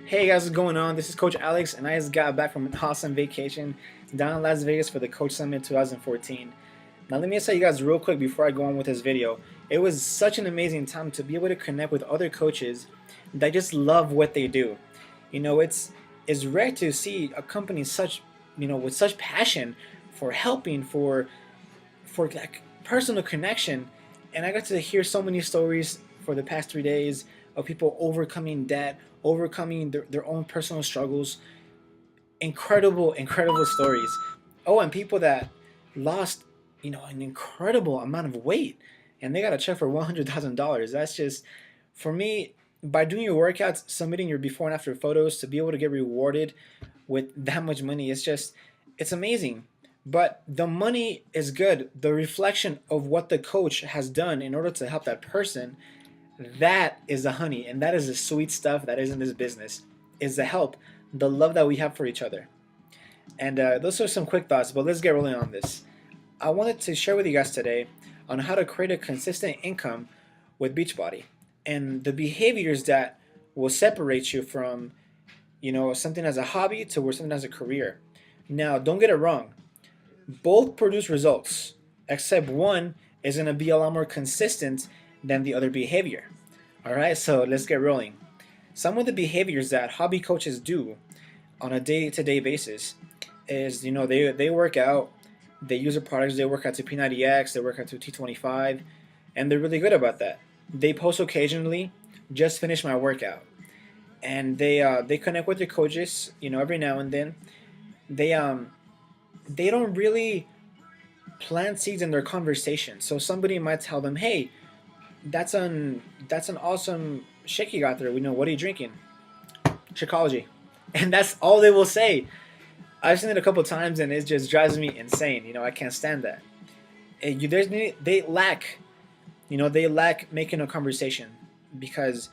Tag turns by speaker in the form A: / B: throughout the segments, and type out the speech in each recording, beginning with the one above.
A: Hey guys, what's going on? This is Coach Alex, and I just got back from an awesome vacation down in Las Vegas for the Coach Summit 2014. Now, let me just tell you guys real quick before I go on with this video. It was such an amazing time to be able to connect with other coaches that just love what they do. It's rare to see a company such with such passion for helping for like personal connection, and I got to hear so many stories for the past 3 days of people overcoming debt, overcoming their own personal struggles. Incredible stories. Oh, and people that lost an incredible amount of weight, and they got a check for $100,000. That's just, for me, by doing your workouts, submitting your before and after photos to be able to get rewarded with that much money, it's amazing. But the money is good. The reflection of what the coach has done in order to help that person, that is the honey, and that is the sweet stuff that is in this business. Is the help, the love that we have for each other. And those are some quick thoughts, but let's get rolling on this. I wanted to share with you guys today on how to create a consistent income with Beachbody and the behaviors that will separate you from, something as a hobby to something as a career. Now, don't get it wrong. Both produce results, except one is going to be a lot more consistent than the other behavior. All right, so let's get rolling. Some of the behaviors that hobby coaches do on a day-to-day basis is, they work out, they use their products, they work out to P90X, they work out to T25, and they're really good about that. They post occasionally, just finished my workout, and they connect with their coaches, every now and then. They don't really plant seeds in their conversation. So somebody might tell them, "Hey, that's an awesome shake you got there. What are you drinking?" Shakeology, and that's all they will say. I've seen it a couple times, and it just drives me insane. I can't stand that. They lack, they lack making a conversation, because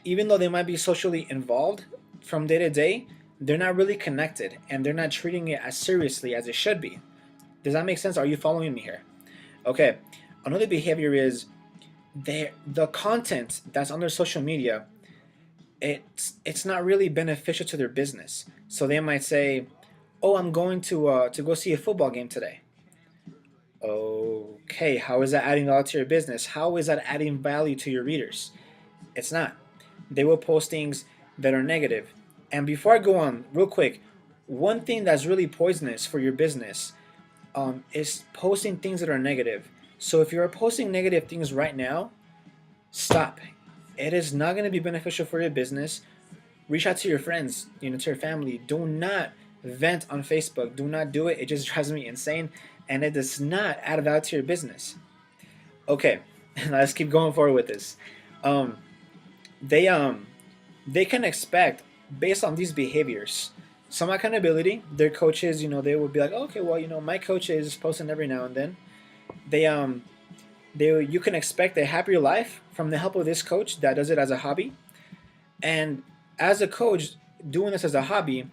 A: even though they might be socially involved from day to day, they're not really connected, and they're not treating it as seriously as it should be. Does that make sense? Are you following me here? Okay. Another behavior is the content that's on their social media. It's not really beneficial to their business. So they might say, "Oh, I'm going to go see a football game today." Okay, how is that adding value to your business? How is that adding value to your readers? It's not. They will post things that are negative. And before I go on, real quick, one thing that's really poisonous for your business is posting things that are negative. So if you're posting negative things right now, stop. It is not going to be beneficial for your business. Reach out to your friends, to your family. Do not vent on Facebook. Do not do it. It just drives me insane, and it does not add value to your business. Okay, let's keep going forward with this. Um, they they can expect, based on these behaviors, some accountability. Their coaches, they would be like, "Okay, well, my coach is posting every now and then." They you can expect a happier life from the help of this coach that does it as a hobby. And as a coach doing this as a hobby,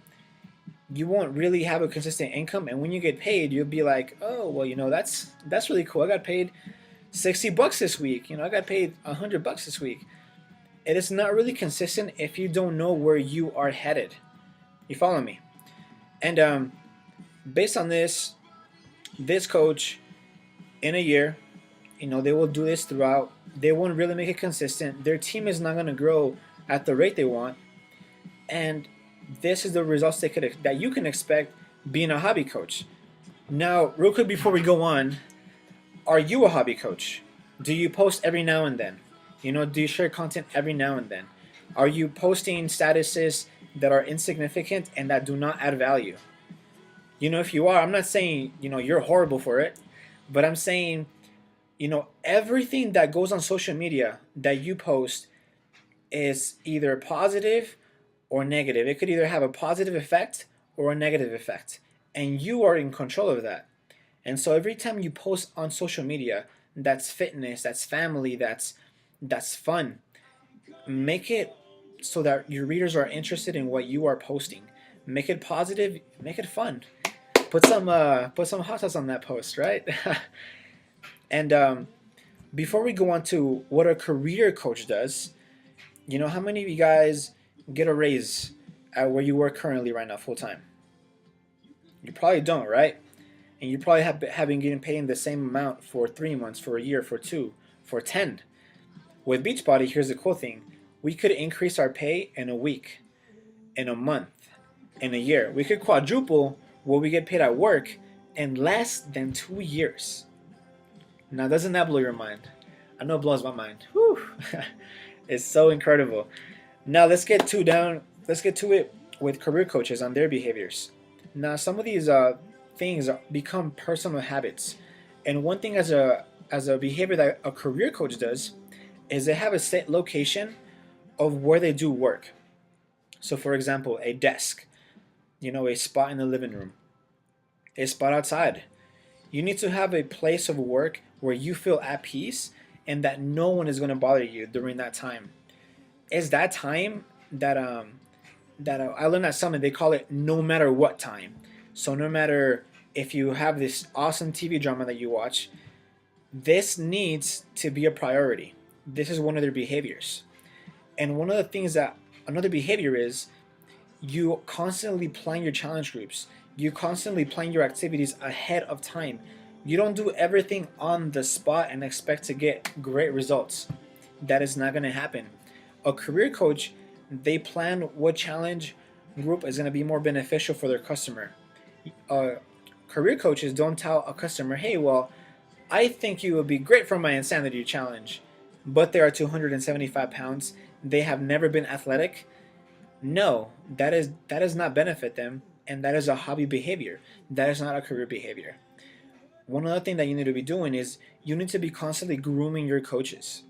A: you won't really have a consistent income. And when you get paid, you'll be like, "Oh, well, that's really cool. I got paid $60 this week. I got paid $100 this week." It is not really consistent if you don't know where you are headed. You follow me? And based on this coach, in a year, they will do this throughout. They won't really make it consistent. Their team is not going to grow at the rate they want, and this is the results that you can expect being a hobby coach. Now, real quick before we go on, are you a hobby coach? Do you post every now and then? Do you share content every now and then? Are you posting statuses that are insignificant and that do not add value? If you are, I'm not saying, you're horrible for it, but I'm saying, everything that goes on social media that you post is either positive or negative. It could either have a positive effect or a negative effect, and you are in control of that. And so every time you post on social media, that's fitness, that's family, that's fun, make it so that your readers are interested in what you are posting. Make it positive, make it fun. Put some hot sauce on that post, right? And before we go on to what a career coach does, how many of you guys get a raise at where you work currently right now full time? You probably don't, right? And you probably have been getting paid the same amount for 3 months, for a year, for two, for 10. With Beachbody, here's the cool thing: we could increase our pay in a week, in a month, in a year. We could quadruple what we get paid at work in less than 2 years. Now, doesn't that blow your mind? I know it blows my mind. Whew. It's so incredible. Now let's get to it with career coaches on their behaviors. Now, some of these things become personal habits, and one thing as a behavior that a career coach does is they have a set location of where they do work. So, for example, a desk, a spot in the living room, a spot outside. You need to have a place of work where you feel at peace and that no one is going to bother you during that time. It's that time that I learned at Summit. They call it no matter what time. So no matter if you have this awesome TV drama that you watch, this needs to be a priority. This is one of their behaviors. And one of the things that another behavior is, you constantly plan your challenge groups. You constantly plan your activities ahead of time. You don't do everything on the spot and expect to get great results. That is not going to happen. A career coach, they plan what challenge group is going to be more beneficial for their customer. Career coaches don't tell a customer, hey, well, I think you would be great for my insanity challenge, but they are 275 pounds. They have never been athletic. No, that does not benefit them, and that is a hobby behavior. That is not a career behavior. One other thing that you need to be doing is you need to be constantly grooming your coaches.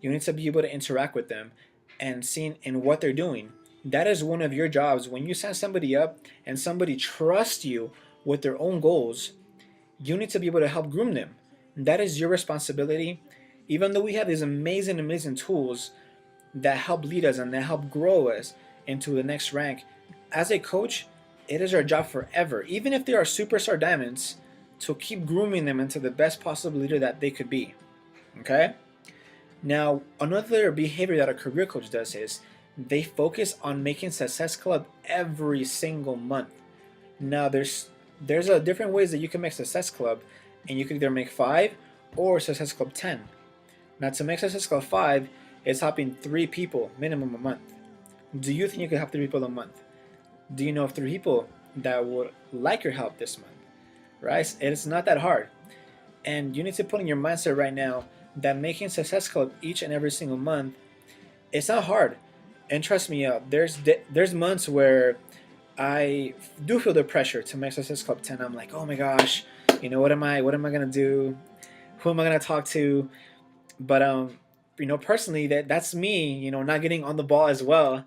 A: You need to be able to interact with them and seeing in what they're doing. That is one of your jobs. When you sign somebody up and somebody trusts you with their own goals, you need to be able to help groom them. That is your responsibility. Even though we have these amazing, amazing tools that help lead us and that help grow us into the next rank, as a coach, it is our job forever, even if they are superstar diamonds, to keep grooming them into the best possible leader that they could be. Okay? Now, another behavior that a career coach does is they focus on making Success Club every single month. Now, there's a different ways that you can make Success Club, and you can either make 5 or Success Club 10. Now, to make Success Club 5, it's helping 3 people minimum a month. Do you think you can help 3 people a month? Do you know of 3 people that would like your help this month? Right? It's not that hard. And you need to put in your mindset right now that making Success Club each and every single month, it's not hard. And trust me, there's months where I do feel the pressure to make Success Club 10. I'm like, oh my gosh, what am I gonna do? Who am I gonna talk to? But personally, that's me, not getting on the ball as well,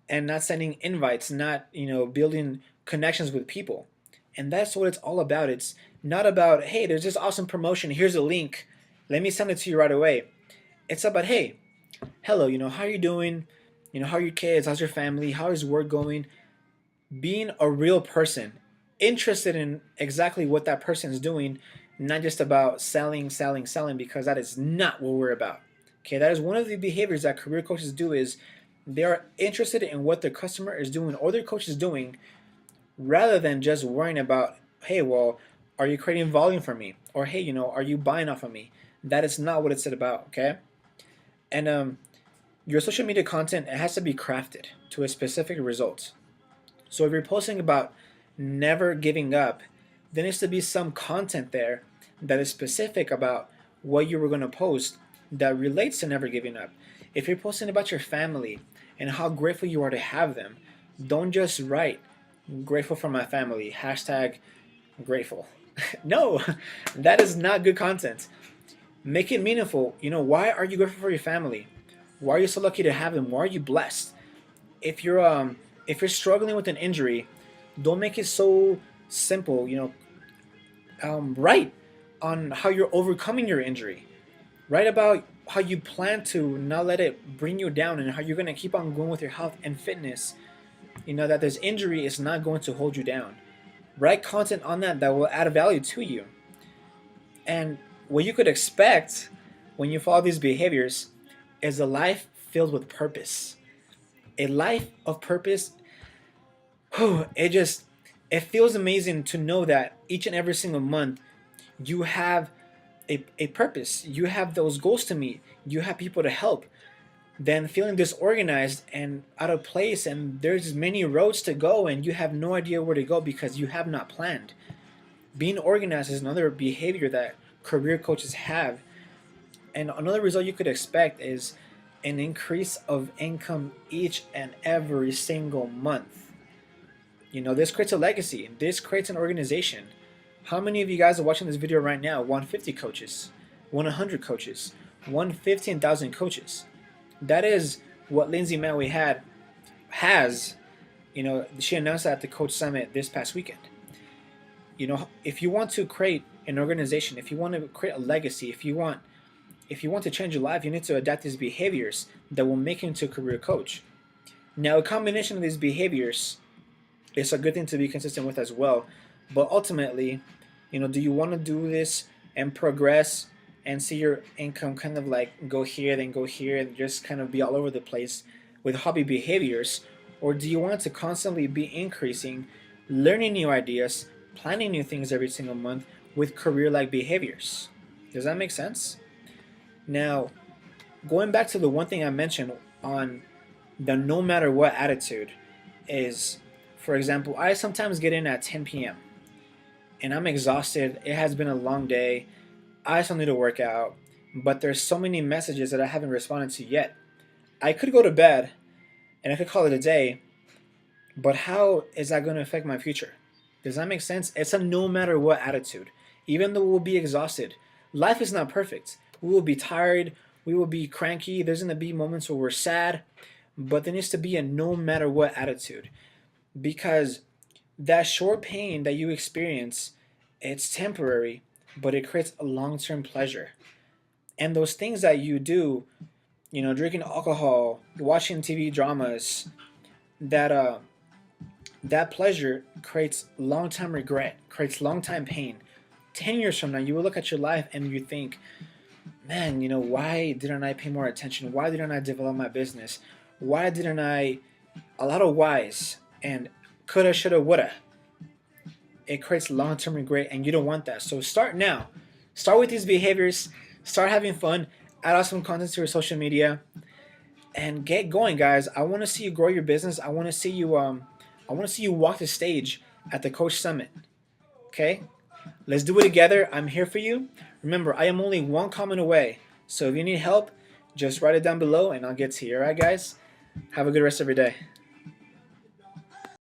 A: and not sending invites, not building connections with people. And that's what it's all about. It's not about, hey, there's this awesome promotion, here's a link, let me send it to you right away. It's about, hey, hello, how are you doing? How are your kids? How's your family? How is work going? Being a real person, interested in exactly what that person is doing, not just about selling, because that is not what we're about. Okay, that is one of the behaviors that career coaches do, is they are interested in what their customer is doing or their coach is doing, rather than just worrying about, hey, well, are you creating volume for me? Or, hey, are you buying off of me? That is not what it's about, okay? And your social media content, it has to be crafted to a specific result. So if you're posting about never giving up, there needs to be some content there that is specific about what you were going to post that relates to never giving up. If you're posting about your family and how grateful you are to have them, don't just write grateful for my family, hashtag grateful. No, that is not good content. Make it meaningful. Why are you grateful for your family? Why are you so lucky to have them? Why are you blessed? If you're struggling with an injury, don't make it so simple. Write on how you're overcoming your injury. Write about how you plan to not let it bring you down, and how you're going to keep on going with your health and fitness. That this injury is not going to hold you down. Write content on that will add value to you. And what you could expect when you follow these behaviors is a life filled with purpose. A life of purpose, it just, it feels amazing to know that each and every single month you have a purpose. You have those goals to meet. You have people to help. Then feeling disorganized and out of place, and there's many roads to go, and you have no idea where to go because you have not planned. Being organized is another behavior that career coaches have. And another result you could expect is an increase of income each and every single month. This creates a legacy. This creates an organization. How many of you guys are watching this video right now want 50 coaches, want 100 coaches, want 15,000 coaches? That is what Lindsay Manway has. She announced that at the Coach Summit this past weekend. If you want to create an organization, if you want to create a legacy, if you want to change your life, you need to adapt these behaviors that will make you into a career coach. Now, a combination of these behaviors is a good thing to be consistent with as well. But ultimately, do you want to do this and progress and see your income kind of like go here, then go here, and just kind of be all over the place with hobby behaviors? Or do you want to constantly be increasing, learning new ideas, planning new things every single month with career-like behaviors? Does that make sense? Now, going back to the one thing I mentioned on the no matter what attitude is, for example, I sometimes get in at 10 p.m. and I'm exhausted. It has been a long day. I still need to work out, but there's so many messages that I haven't responded to yet. I could go to bed and I could call it a day, but how is that going to affect my future? Does that make sense? It's a no matter what attitude. Even though we'll be exhausted, life is not perfect. We will be tired. We will be cranky. There's going to be moments where we're sad, but there needs to be a no matter what attitude, because that short pain that you experience, it's temporary, but it creates a long-term pleasure. And those things that you do, drinking alcohol, watching TV dramas, that pleasure creates long-time regret, creates long-time pain. 10 years from now, you will look at your life and you think, man, why didn't I pay more attention? Why didn't I develop my business? Why didn't I? A lot of whys and coulda, shoulda, woulda. It creates long-term regret, and you don't want that. So start now. Start with these behaviors. Start having fun. Add awesome content to your social media, and get going, guys. I want to see you grow your business. I want to see you. I want to see you walk the stage at the Coach Summit. Okay, let's do it together. I'm here for you. Remember, I am only one comment away. So if you need help, just write it down below, and I'll get to you. All right, guys. Have a good rest of your day.